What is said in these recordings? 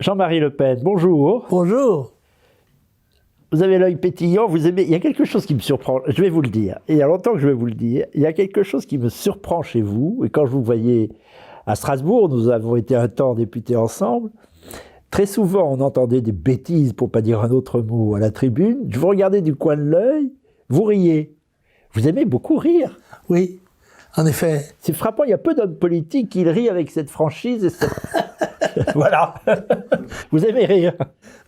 Jean-Marie Le Pen, bonjour. Bonjour. Vous avez l'œil pétillant, vous aimez... Il y a quelque chose qui me surprend, je vais vous le dire. Il y a longtemps que je vais vous le dire. Il y a quelque chose qui me surprend chez vous. Et quand je vous voyais à Strasbourg, nous avons été un temps députés ensemble. Très souvent, on entendait des bêtises, pour ne pas dire un autre mot, à la tribune. Je vous regardais du coin de l'œil, vous riez. Vous aimez beaucoup rire. Oui, en effet. C'est frappant, il y a peu d'hommes politiques qui rient avec cette franchise. Et cette... Voilà. Vous aimez rire.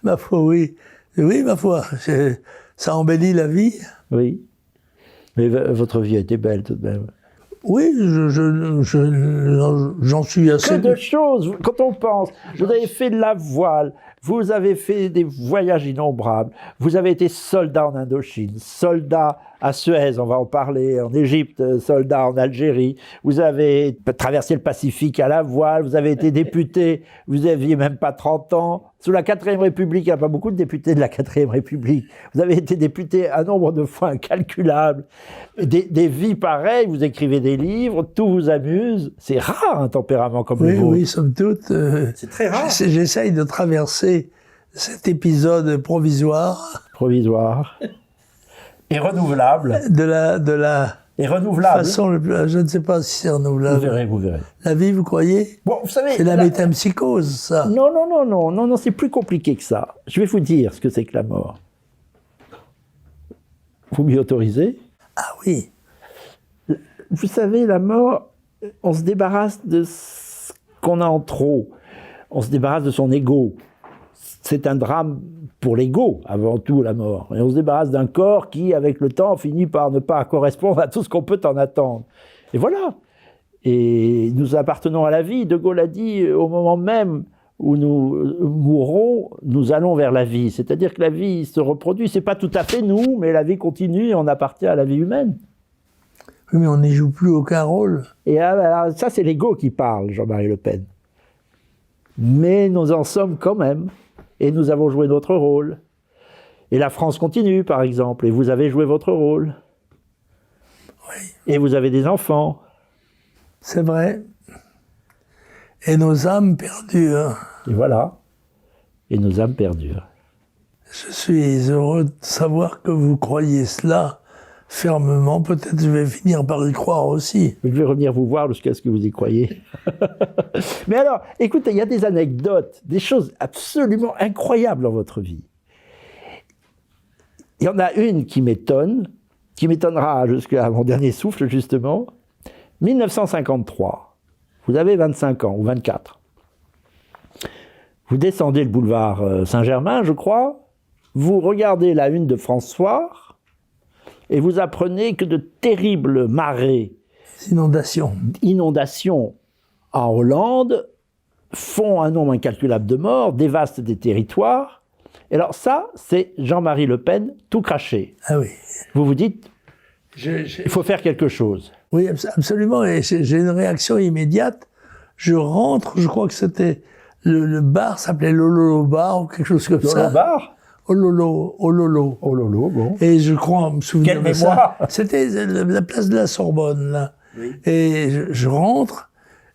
Ma foi, oui. Oui, ma foi. Ça embellit la vie. Oui. Mais votre vie a été belle tout de même. Oui, j'en suis assez... Que de choses. Quand on pense, vous avez fait de la voile, vous avez fait des voyages innombrables, vous avez été soldat en Indochine, soldat à Suez, on va en parler, en Égypte, soldat en Algérie, vous avez traversé le Pacifique à la voile, vous avez été député, vous n'aviez même pas 30 ans. Sous la 4ème République, il n'y a pas beaucoup de députés de la 4ème République. Vous avez été député un nombre de fois incalculable. Des vies pareilles, vous écrivez des livres, tout vous amuse. C'est rare un tempérament comme le vôtre. Oui, somme toute. C'est très rare. J'essaye de traverser cet épisode provisoire. Provisoire. Et renouvelable. De la et renouvelable. Façon, je ne sais pas si c'est renouvelable. Vous verrez. La vie, vous croyez? Bon, vous savez. C'est la métempsychose, ça. Non, c'est plus compliqué que ça. Je vais vous dire ce que c'est que la mort. Vous m'y autorisez? Ah oui. Vous savez, la mort, on se débarrasse de ce qu'on a en trop. On se débarrasse de son ego. C'est un drame pour l'ego, avant tout, la mort. Et on se débarrasse d'un corps qui, avec le temps, finit par ne pas correspondre à tout ce qu'on peut en attendre. Et voilà. Et nous appartenons à la vie. De Gaulle a dit, au moment même où nous mourrons, nous allons vers la vie. C'est-à-dire que la vie se reproduit. C'est pas tout à fait nous, mais la vie continue et on appartient à la vie humaine. Oui, mais on n'y joue plus aucun rôle. Et alors, ça, c'est l'ego qui parle, Jean-Marie Le Pen. Mais nous en sommes quand même. Et nous avons joué notre rôle. Et la France continue, par exemple. Et vous avez joué votre rôle. Oui. Et vous avez des enfants. C'est vrai. Et nos âmes perdurent. Et voilà. Et nos âmes perdurent. Je suis heureux de savoir que vous croyez cela fermement. Peut-être je vais finir par y croire aussi. Je vais revenir vous voir jusqu'à ce que vous y croyez. Mais alors, écoutez, il y a des anecdotes, des choses absolument incroyables dans votre vie. Il y en a une qui m'étonne, qui m'étonnera jusqu'à mon dernier souffle, justement. 1953, vous avez 25 ans, ou 24. Vous descendez le boulevard Saint-Germain, je crois. Vous regardez la une de François, et vous apprenez que de terribles marées, inondations en Hollande, font un nombre incalculable de morts, dévastent des territoires. Et alors ça, c'est Jean-Marie Le Pen tout craché. Ah oui. Vous vous dites, il faut faire quelque chose. Oui, absolument. Et j'ai une réaction immédiate. Je rentre, je crois que c'était le bar s'appelait l'Ololo Bar ou quelque chose comme ça. L'Ololo Bar? Ololo, bon. Et je crois me souvenir de ça. C'était la place de la Sorbonne, là. Oui. Et je rentre.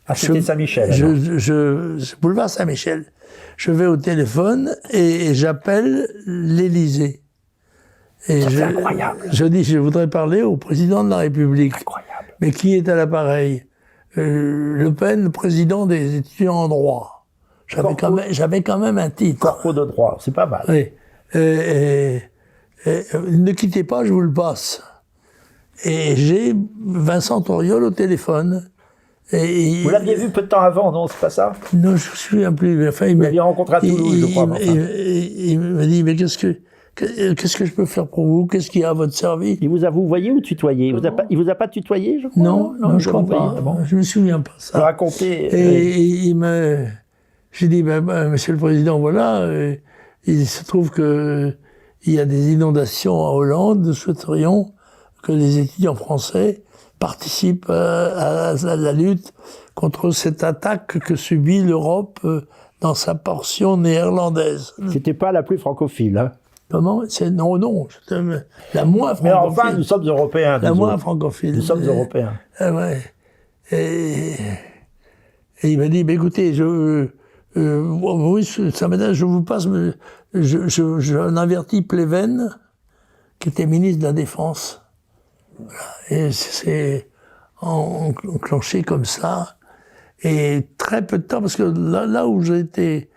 Ah, c'était Saint-Michel. Boulevard Saint-Michel. Je vais au téléphone et j'appelle l'Élysée. C'est incroyable. Je dis, je voudrais parler au président de la République. Incroyable. Mais qui est à l'appareil? Le Pen, président des étudiants en droit. J'avais quand même un titre. Corpo de droit, c'est pas mal. Oui. Ne quittez pas, je vous le passe. Et j'ai Vincent Auriol au téléphone. Vous l'aviez vu peu de temps avant, non? C'est pas ça? Non, je ne me souviens plus. Enfin, vous l'aviez rencontré à Toulouse, je crois. Il m'a dit, mais qu'est-ce que je peux faire pour vous? Qu'est-ce qu'il y a à votre service? Il vous a vouvoyé ou tutoyé? Il vous a pas tutoyé, je crois? Non, je ne crois pas. Bon. Je me souviens pas ça. Vous racontez. Et j'ai dit, Monsieur le Président, voilà, il se trouve que il y a des inondations en Hollande. Nous souhaiterions que les étudiants français participent à la lutte contre cette attaque que subit l'Europe dans sa portion néerlandaise. C'était pas la plus francophile, hein? Comment? Non, la moins francophile. Mais enfin, nous sommes européens. La moins francophile. Nous sommes européens. Ouais. Et il m'a dit, écoutez, Oui, ça m'aide. Je vous passe. Je avertis Pleven, qui était ministre de la Défense. Voilà. Et c'est enclenché comme ça. Et très peu de temps, parce que là où j'ai été,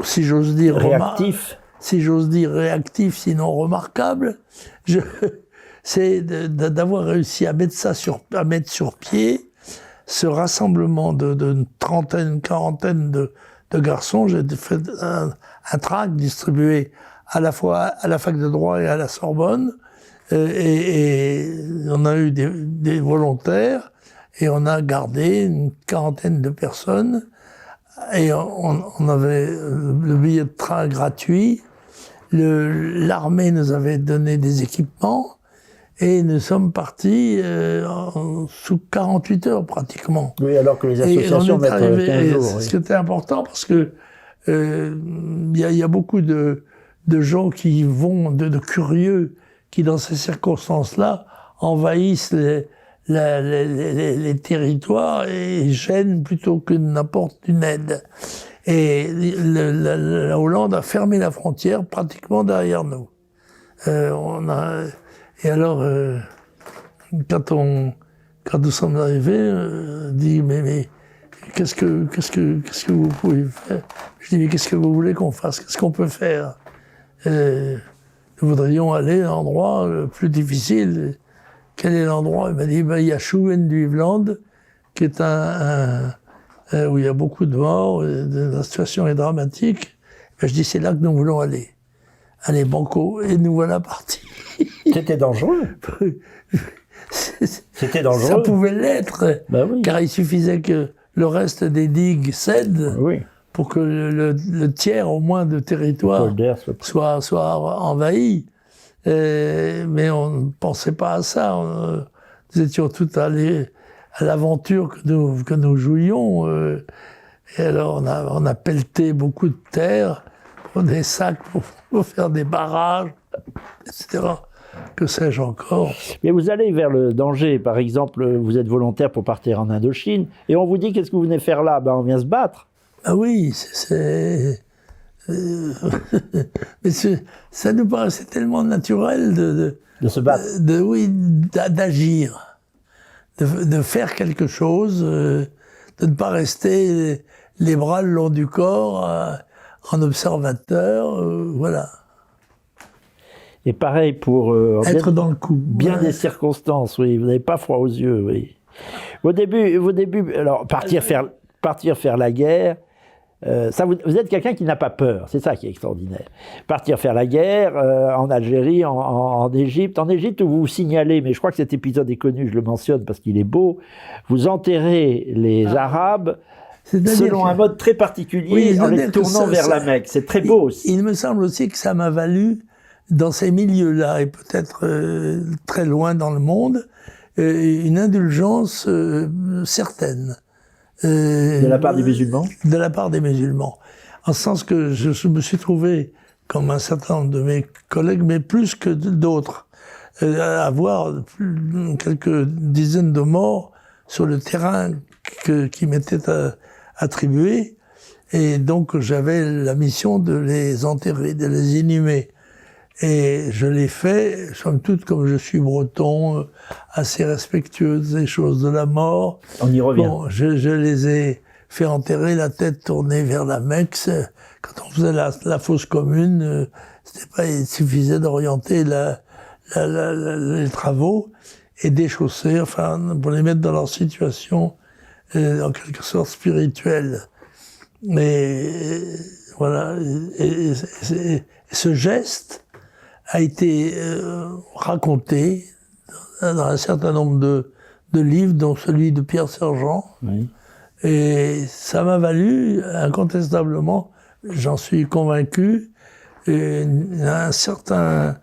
si j'ose dire, réactif, sinon remarquable, c'est d'avoir réussi à mettre sur pied ce rassemblement d'une trentaine, quarantaine de garçons. J'ai fait un tract distribué à la fois à la fac de droit et à la Sorbonne, et on a eu des volontaires, et on a gardé une quarantaine de personnes, et on avait le billet de train gratuit. L'armée nous avait donné des équipements, et nous sommes partis sous 48 heures pratiquement. Oui, alors que les associations mettent 15 jours. Oui. Ce qui était important, parce que il y a beaucoup de gens qui vont, de curieux, qui dans ces circonstances-là envahissent les territoires et gênent plutôt que n'apportent une aide. Et la Hollande a fermé la frontière pratiquement derrière nous. Et alors, quand nous sommes arrivés, on dit mais qu'est-ce que vous pouvez faire? Je dis mais qu'est-ce que vous voulez qu'on fasse? Qu'est-ce qu'on peut faire? Nous voudrions aller à l'endroit le plus difficile. Quel est l'endroit? Il m'a dit il y a Schouwen-Duiveland, qui est où il y a beaucoup de morts, la situation est dramatique. Et je dis c'est là que nous voulons aller. Allez, banco, et nous voilà partis. C'était dangereux. C'était dangereux. Ça pouvait l'être, ben oui. Car il suffisait que le reste des digues cède, oui, pour que le tiers au moins de territoire soit envahi. Mais on ne pensait pas à ça. Nous étions tous allés à l'aventure que nous jouions. Et alors on a pelleté beaucoup de terre, des sacs pour faire des barrages, etc. Que sais-je encore. Mais vous allez vers le danger. Par exemple, vous êtes volontaire pour partir en Indochine, et on vous dit qu'est-ce que vous venez faire là? Ben, on vient se battre. Ah oui, mais ça nous paraissait tellement naturel de se battre. D'agir, de faire quelque chose, de ne pas rester les bras le long du corps en observateur, voilà. Et pareil pour être dans le coup. Bien des circonstances, oui. Vous n'avez pas froid aux yeux, oui. Vos débuts, alors partir faire la guerre. Ça, vous êtes quelqu'un qui n'a pas peur, c'est ça qui est extraordinaire. Partir faire la guerre en Algérie, en Égypte. En Égypte, où vous vous signalez, mais je crois que cet épisode est connu, je le mentionne parce qu'il est beau, vous enterrez les Arabes selon un mode très particulier, en les tournant vers la Mecque. C'est très beau aussi. Il me semble aussi que ça m'a valu, dans ces milieux-là, et peut-être très loin dans le monde, une indulgence certaine. De la part des musulmans? De la part des musulmans. En ce sens que je me suis trouvé, comme un certain nombre de mes collègues, mais plus que d'autres, à avoir quelques dizaines de morts sur le terrain qui m'était attribué. Et donc j'avais la mission de les enterrer, de les inhumer. Et je l'ai fait, somme toute, comme je suis breton, assez respectueux des choses de la mort. On y revient. Bon, je les ai fait enterrer, la tête tournée vers la Mecque. Quand on faisait la fosse commune, il suffisait d'orienter les travaux et déchausser, enfin, pour les mettre dans leur situation, en quelque sorte spirituelle. Mais voilà, et ce geste a été raconté dans un certain nombre de livres, dont celui de Pierre Sergent. Oui. Et ça m'a valu, incontestablement, j'en suis convaincu, un certain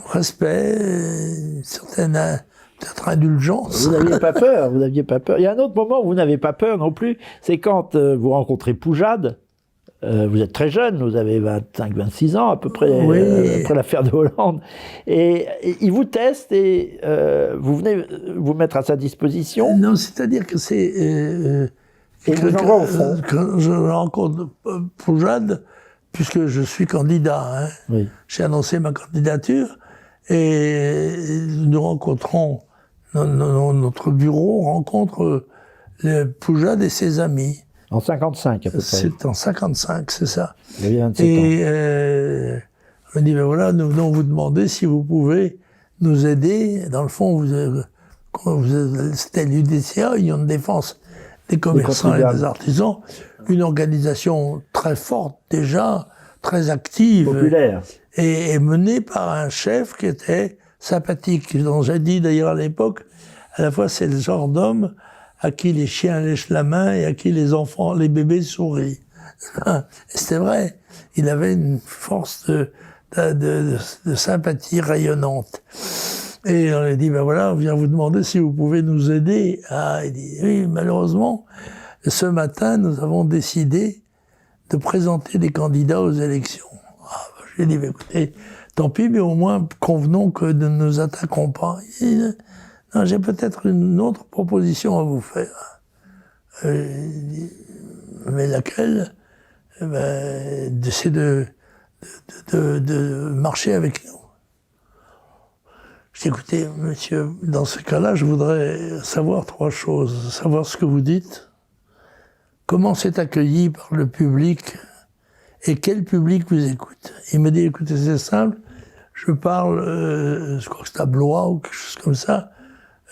respect, une certaine peut-être indulgence. Vous n'aviez pas peur, vous n'aviez pas peur. Il y a un autre moment où vous n'avez pas peur non plus, c'est quand vous rencontrez Poujade. Vous êtes très jeune, vous avez 25-26 ans à peu près, oui. Après l'affaire de Hollande. Et il vous teste et vous venez vous mettre à sa disposition. Non, c'est-à-dire que c'est Et vous envoie au front. Quand je rencontre Poujade, puisque je suis candidat, hein, Oui. j'ai annoncé ma candidature, et nous rencontrons, notre bureau rencontre Poujade et ses amis. En 55 à peu près. C'est en 55, c'est ça. Il avait 27 ans. Et on me dit, ben voilà, nous venons vous demander si vous pouvez nous aider. Dans le fond, c'était l'UDCA, Union de défense des commerçants et des artisans, une organisation très forte déjà, très active. Populaire. Et menée par un chef qui était sympathique, dont j'ai dit d'ailleurs à l'époque, à la fois c'est le genre d'homme à qui les chiens lèchent la main et à qui les enfants, les bébés sourient. C'était vrai. Il avait une force de sympathie rayonnante. Et on lui dit, ben voilà, on vient vous demander si vous pouvez nous aider. Ah, il dit, oui, malheureusement, ce matin, nous avons décidé de présenter des candidats aux élections. Ah, ben, j'ai dit, ben, écoutez, tant pis, mais au moins, convenons que nous ne nous attaquons pas. Il dit, non, j'ai peut-être une autre proposition à vous faire. Mais laquelle? Ben, c'est de marcher avec nous. Je dis, écoutez, monsieur, dans ce cas-là, je voudrais savoir 3 choses. Savoir ce que vous dites, comment c'est accueilli par le public, et quel public vous écoute. Il me dit, écoutez, c'est simple, je parle, je crois que c'est à Blois ou quelque chose comme ça,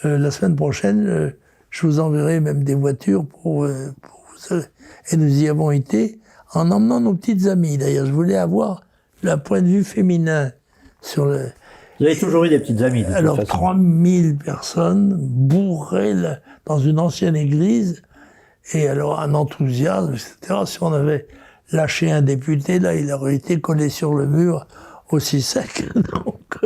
la semaine prochaine, je vous enverrai même des voitures pour vous... Et nous y avons été en emmenant nos petites amies. D'ailleurs, je voulais avoir le point de vue féminin sur le... Vous avez toujours eu des petites amies, de toute Alors, façon. 3000 personnes bourrées dans une ancienne église, et alors un enthousiasme, etc. Si on avait lâché un député, là, il aurait été collé sur le mur aussi sec. Donc,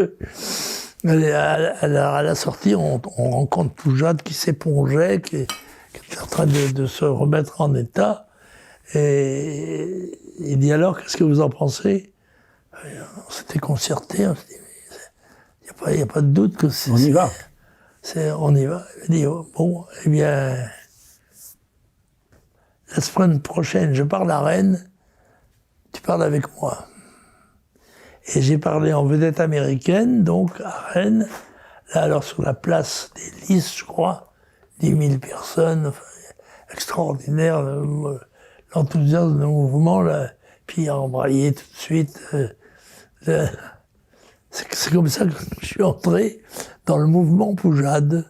à la sortie, on rencontre Poujade qui s'épongeait, qui était en train de se remettre en état. Et il dit, alors, qu'est-ce que vous en pensez? On s'était concerté, on s'est dit, il n'y a pas de doute que c'est... On y va. On y va. Il dit, bon, eh bien, la semaine prochaine, je parle à Rennes, tu parles avec moi. Et j'ai parlé en vedette américaine, donc à Rennes, là, alors sur la place des Lys, je crois, 10 000 personnes, enfin, extraordinaire, l'enthousiasme, le mouvement, là, puis embrayé tout de suite. C'est comme ça que je suis entré dans le mouvement Poujade.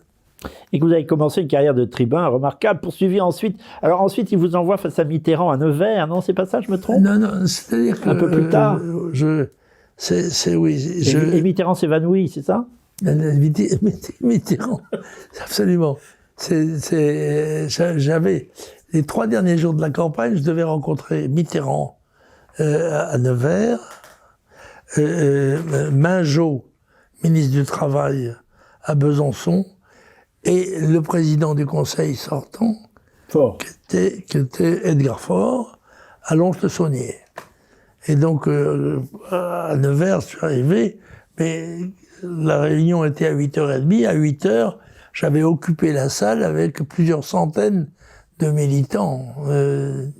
Et que vous avez commencé une carrière de tribun remarquable, poursuivi ensuite. Alors ensuite, il vous envoie face à Mitterrand à Nevers, non? C'est pas ça, je me trompe? Non, c'est-à-dire que... Un peu plus tard. Oui. Et Mitterrand s'évanouit, c'est ça? Mitterrand, absolument. J'avais... Les 3 derniers jours de la campagne, je devais rencontrer Mitterrand à Nevers, Mingeot, ministre du Travail, à Besançon, et le président du Conseil sortant, Fort. qui était Edgar Faure, à Lons-le-Saunier. Et donc, à Nevers, je suis arrivé, mais la réunion était à 8h30. À 8h, j'avais occupé la salle avec plusieurs centaines de militants, de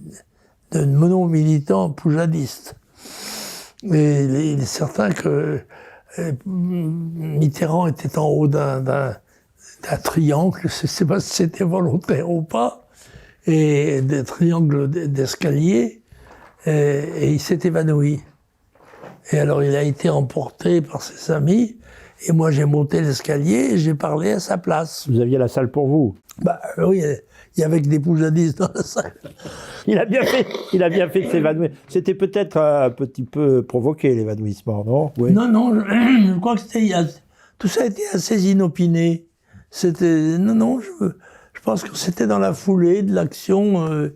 mono-militants poujadistes. Et il est certain que Mitterrand était en haut d'un triangle, je ne sais pas si c'était volontaire ou pas, et des triangles d'escalier, et il s'est évanoui. Et alors il a été emporté par ses amis, et moi j'ai monté l'escalier et j'ai parlé à sa place. Vous aviez la salle pour vous. Bah oui, il y avait que des poujadistes dans la salle. Il a bien fait de s'évanouir. C'était peut-être un petit peu provoqué, l'évanouissement, non? Oui. Non, je crois que tout ça a été assez inopiné. Non, je pense que c'était dans la foulée de l'action.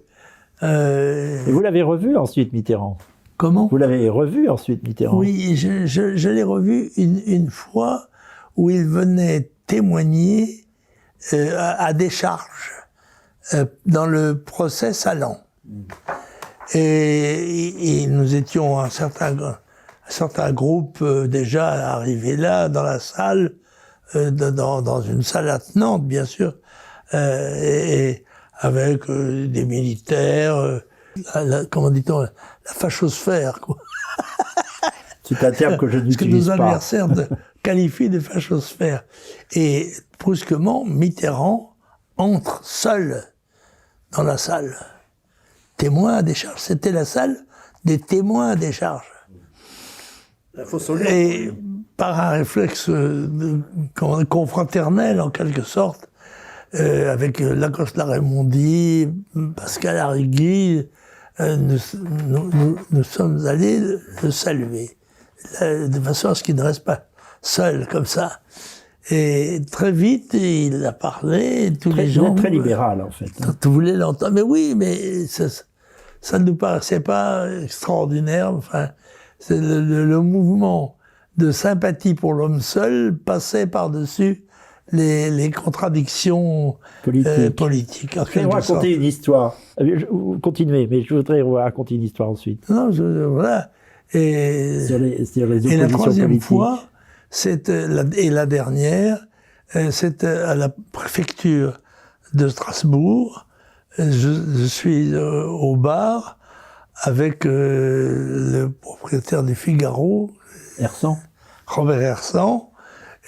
Et vous l'avez revu ensuite, Mitterrand? Comment? Vous l'avez revu ensuite, Mitterrand? Oui, je l'ai revu une fois où il venait témoigner à décharge dans le procès Salan. Et nous étions un certain groupe déjà arrivé là, dans la salle, dans une salle attenante, bien sûr. Et avec des militaires, comment dit-on, la fachosphère, quoi. C'est un terme que je Ce que n'utilise nos pas. adversaires qualifient de fachosphère. Et brusquement, Mitterrand entre seul dans la salle. Témoin à décharge. C'était la salle des témoins à décharge. Et par un réflexe confraternel, en quelque sorte, avec Lacoste Laraymondi, Pascal Arrigui, nous sommes allés le saluer, de façon à ce qu'il ne reste pas seul comme ça. Et très vite, il a parlé, et tous les gens... Très libéral, en fait. Tout voulait l'entendre. Mais oui, mais ça ne nous paraissait pas extraordinaire. Enfin, le mouvement de sympathie pour l'homme seul passait par-dessus les contradictions politiques. Je vais vous raconter une histoire. Continuez, mais je voudrais vous raconter une histoire ensuite. Non, voilà. Et, sur les oppositions et la troisième politiques. fois, et la dernière, c'est à la préfecture de Strasbourg. Je suis au bar avec le propriétaire du Figaro, Hersant. Robert Hersant,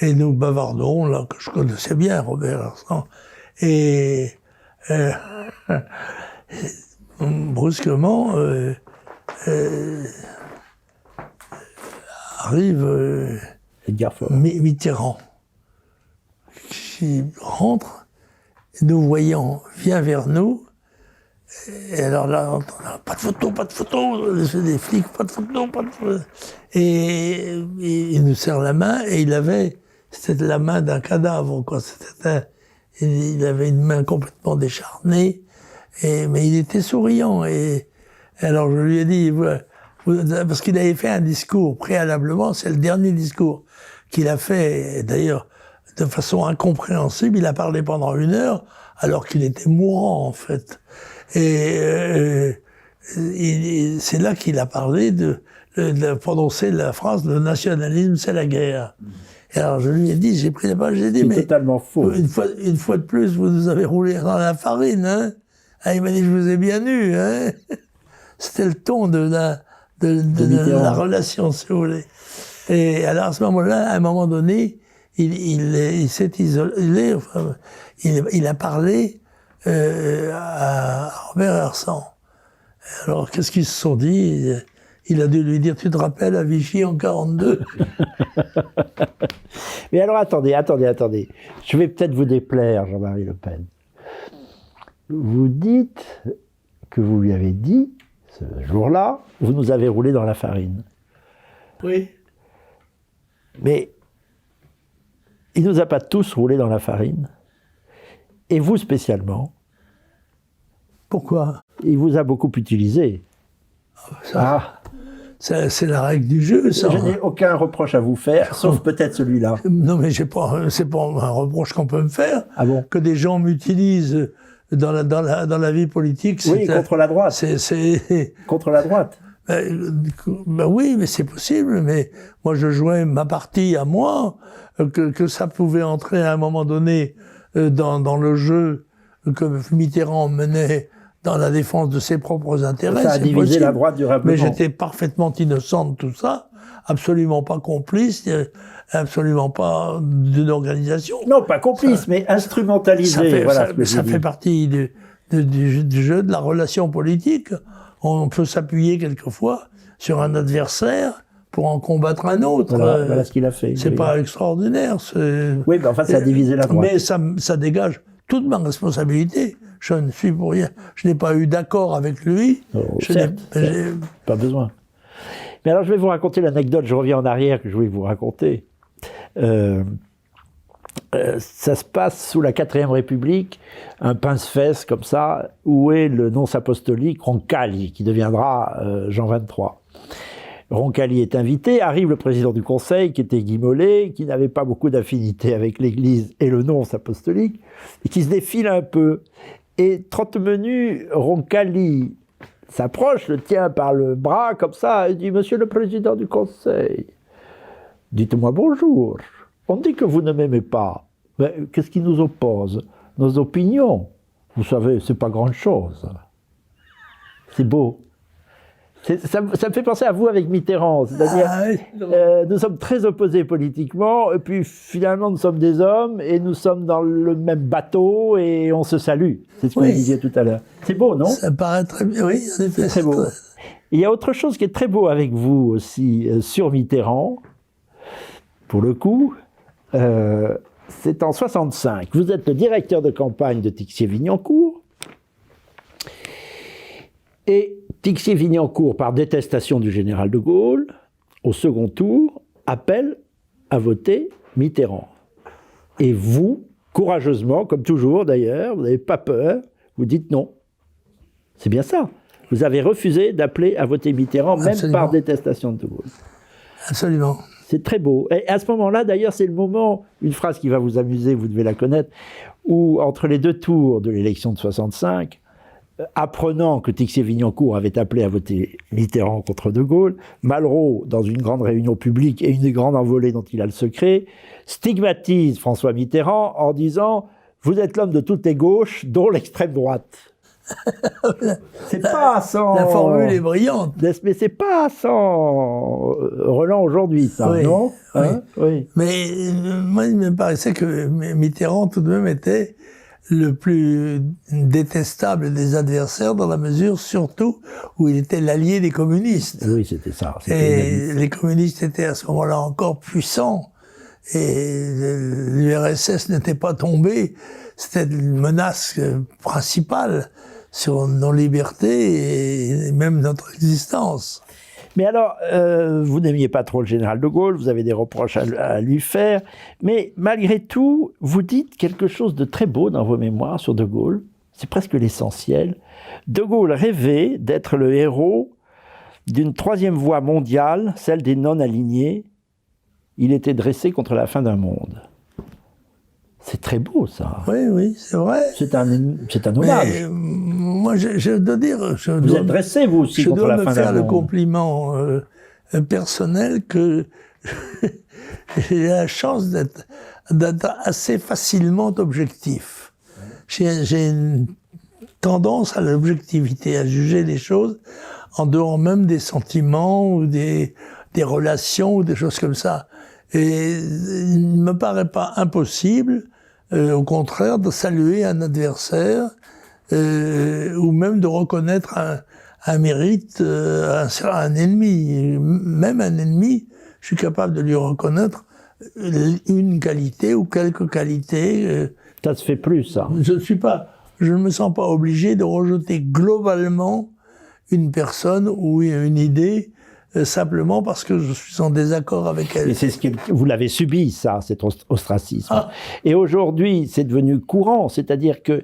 et nous bavardons, là, que je connaissais bien, Robert Hersant. Et brusquement, arrive Mitterrand, qui rentre, nous voyant, vient vers nous, et alors là, on entend, pas de photo, les flics, pas de photo. Et il nous serre la main, et c'était la main d'un cadavre, quoi. Il avait une main complètement décharnée, mais il était souriant. Et alors je lui ai dit, parce qu'il avait fait un discours préalablement, c'est le dernier discours qu'il a fait, et d'ailleurs, de façon incompréhensible, il a parlé pendant 1 heure, alors qu'il était mourant, en fait. Et c'est là qu'il a parlé de prononcer la phrase « le nationalisme, c'est la guerre ». Et alors je lui ai dit, j'ai pris la parole, j'ai dit, mais totalement faux. Une fois de plus, vous nous avez roulé dans la farine, hein. Ah, il m'a dit, je vous ai bien eu, hein. C'était le ton de la relation, si vous voulez. Et alors à ce moment-là, à un moment donné, il s'est isolé, enfin, il a parlé à Robert Hersant. Alors qu'est-ce qu'ils se sont dit? Il a dû lui dire, tu te rappelles à Vichy en 42? Mais alors attendez. Je vais peut-être vous déplaire, Jean-Marie Le Pen. Vous dites que vous lui avez dit, ce jour-là, vous nous avez roulé dans la farine. Oui. Mais il ne nous a pas tous roulés dans la farine. Et vous spécialement. Pourquoi? Il vous a beaucoup utilisé. C'est la règle du jeu, ça. Je n'ai aucun reproche à vous faire, sauf peut-être celui-là. Non, mais c'est pas un reproche qu'on peut me faire. Ah bon? Que des gens m'utilisent dans la vie politique. Oui, contre la droite. C'est contre la droite. Ben oui, mais c'est possible. Mais moi, je jouais ma partie à moi, que ça pouvait entrer à un moment donné dans le jeu que Mitterrand menait dans la défense de ses propres intérêts. Ça a divisé possible. la droite durablement. Mais j'étais parfaitement innocent de tout ça, absolument pas complice, absolument pas d'une organisation. Non, pas complice, mais instrumentalisé. Ça fait partie du jeu, de la relation politique. On peut s'appuyer quelquefois sur un adversaire pour en combattre un autre. Voilà ce qu'il a fait. C'est pas extraordinaire. Oui, mais enfin, ça a divisé la droite. Mais ça dégage toute ma responsabilité. Je ne suis pour rien. Je n'ai pas eu d'accord avec lui. Certes, pas besoin. Mais alors, je vais vous raconter l'anecdote. Je reviens en arrière que je voulais vous raconter. Ça se passe sous la 4e République, un pince-fesse comme ça, où est le nonce apostolique Roncalli, qui deviendra Jean XXIII. Roncalli est invité, arrive le président du Conseil, qui était Guy Mollet, qui n'avait pas beaucoup d'affinité avec l'Église et le nonce apostolique, et qui se défile un peu. Et 30 menus, Roncalli s'approche, le tient par le bras comme ça, et dit « Monsieur le président du Conseil, dites-moi bonjour. On dit que vous ne m'aimez pas. Mais qu'est-ce qui nous oppose? Nos opinions. vous savez, c'est pas grande chose. C'est beau. Ça me fait penser à vous avec Mitterrand, c'est-à-dire nous sommes très opposés politiquement, et puis finalement nous sommes des hommes et nous sommes dans le même bateau et on se salue. C'est ce que vous disiez tout à l'heure. C'est beau, non? Ça paraît très bien, oui, en effet. C'est très beau. Il y a autre chose qui est très beau avec vous aussi sur Mitterrand, pour le coup, c'est en 65. Vous êtes le directeur de campagne de Tixier-Vignancourt. Et Tixier-Vignancourt, par détestation du général de Gaulle, au second tour, appelle à voter Mitterrand. Et vous, courageusement, comme toujours d'ailleurs, vous n'avez pas peur, vous dites non. C'est bien ça. Vous avez refusé d'appeler à voter Mitterrand, même Absolument. par détestation de Gaulle. Absolument. C'est très beau. Et à ce moment-là, d'ailleurs, c'est le moment, une phrase qui va vous amuser, vous devez la connaître, où entre les deux tours de l'élection de 65, apprenant que Tixier-Vignancourt avait appelé à voter Mitterrand contre De Gaulle, Malraux, dans une grande réunion publique et une grande envolée dont il a le secret, stigmatise François Mitterrand en disant « Vous êtes l'homme de toutes les gauches, dont l'extrême droite ». C'est pas sans... La formule est brillante. Mais c'est pas sans Roland aujourd'hui, ça, Oui, non? Hein? Oui. Mais moi, il me paraissait que Mitterrand, tout de même, était le plus détestable des adversaires, dans la mesure, surtout, où il était l'allié des communistes. Oui, c'était ça. Et les communistes étaient à ce moment-là encore puissants. Et l'URSS n'était pas tombée. C'était une menace principale sur nos libertés et même notre existence. Mais alors, vous n'aimiez pas trop le général de Gaulle, vous avez des reproches à lui faire, mais malgré tout, vous dites quelque chose de très beau dans vos mémoires sur de Gaulle, c'est presque l'essentiel. De Gaulle rêvait d'être le héros d'une troisième voie mondiale, celle des non-alignés. Il était dressé contre la fin d'un monde. C'est très beau, ça. Oui, oui, c'est vrai. C'est un hommage. Moi, je dois dire... Vous êtes dressé, vous aussi, contre la fin d'un monde. Je dois me faire le compliment personnel que j'ai la chance d'être assez facilement objectif. J'ai une tendance à l'objectivité, à juger les choses en dehors même des sentiments ou des relations ou des choses comme ça. Et il ne me paraît pas impossible, au contraire, de saluer un adversaire ou même de reconnaître un mérite à un ennemi. Même un ennemi, je suis capable de lui reconnaître une qualité ou quelques qualités. Ça se fait plus, ça. Je ne me sens pas obligé de rejeter globalement une personne ou une idée simplement parce que je suis en désaccord avec elle. Et c'est ce que vous l'avez subi, ça, cet ostracisme. Ah. Et aujourd'hui, c'est devenu courant, c'est-à-dire que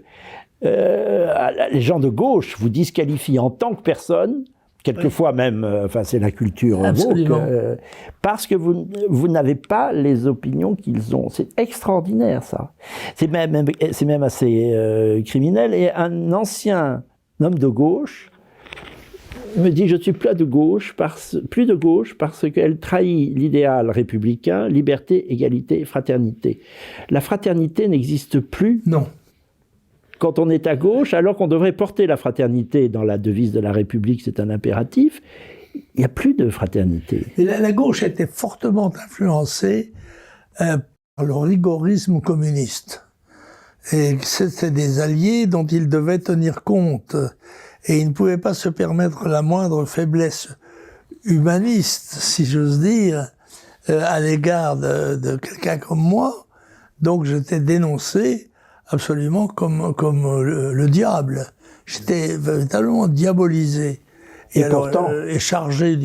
les gens de gauche vous disqualifient en tant que personne, quelquefois même, enfin c'est la culture woke, parce que vous n'avez pas les opinions qu'ils ont. C'est extraordinaire, ça. C'est même assez criminel. Et un ancien homme de gauche me dit « Je suis plus de gauche parce qu'elle trahit l'idéal républicain, liberté, égalité, fraternité. La fraternité n'existe plus. Non. Quand on est à gauche, alors qu'on devrait porter la fraternité dans la devise de la République, c'est un impératif, il n'y a plus de fraternité. » Et la gauche était fortement influencée par le rigorisme communiste. Et c'était des alliés dont il devait tenir compte. Et il ne pouvait pas se permettre la moindre faiblesse humaniste, si j'ose dire, à l'égard de quelqu'un comme moi. Donc j'étais dénoncé absolument comme le diable. J'étais véritablement diabolisé. Et pourtant, et chargé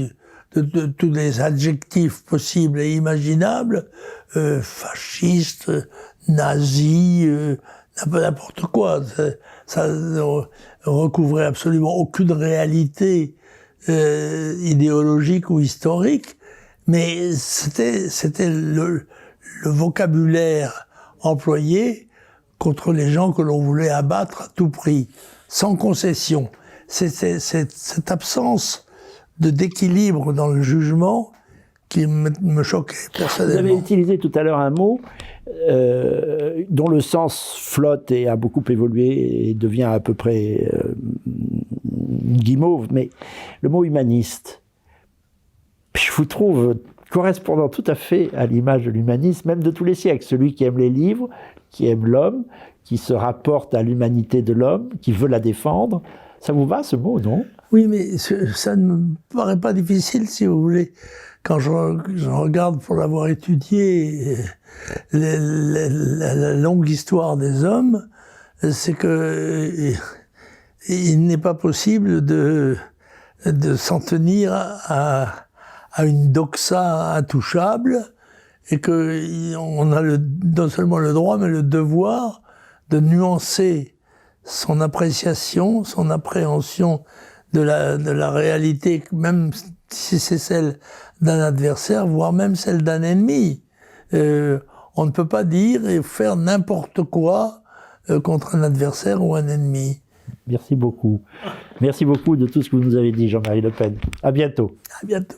de tous les adjectifs possibles et imaginables, fasciste, nazi, n'importe quoi. Ça recouvrait absolument aucune réalité idéologique ou historique, mais c'était le vocabulaire employé contre les gens que l'on voulait abattre à tout prix, sans concession. C'était cette absence d'équilibre dans le jugement qui me choquait Vous avez personnellement. utilisé tout à l'heure un mot dont le sens flotte et a beaucoup évolué et devient à peu près guimauve, mais le mot humaniste, je vous trouve correspondant tout à fait à l'image de l'humanisme, même de tous les siècles. Celui qui aime les livres, qui aime l'homme, qui se rapporte à l'humanité de l'homme, qui veut la défendre. Ça vous va ce mot, non? Oui, mais ça ne me paraît pas difficile, si vous voulez. Quand je regarde, pour l'avoir étudié, la longue histoire des hommes, c'est que il n'est pas possible de s'en tenir à une doxa intouchable, et que on a non seulement le droit, mais le devoir de nuancer son appréciation, son appréhension de la réalité, même si c'est celle d'un adversaire, voire même celle d'un ennemi. On ne peut pas dire et faire n'importe quoi contre un adversaire ou un ennemi. Merci beaucoup. Merci beaucoup de tout ce que vous nous avez dit, Jean-Marie Le Pen. À bientôt. À bientôt.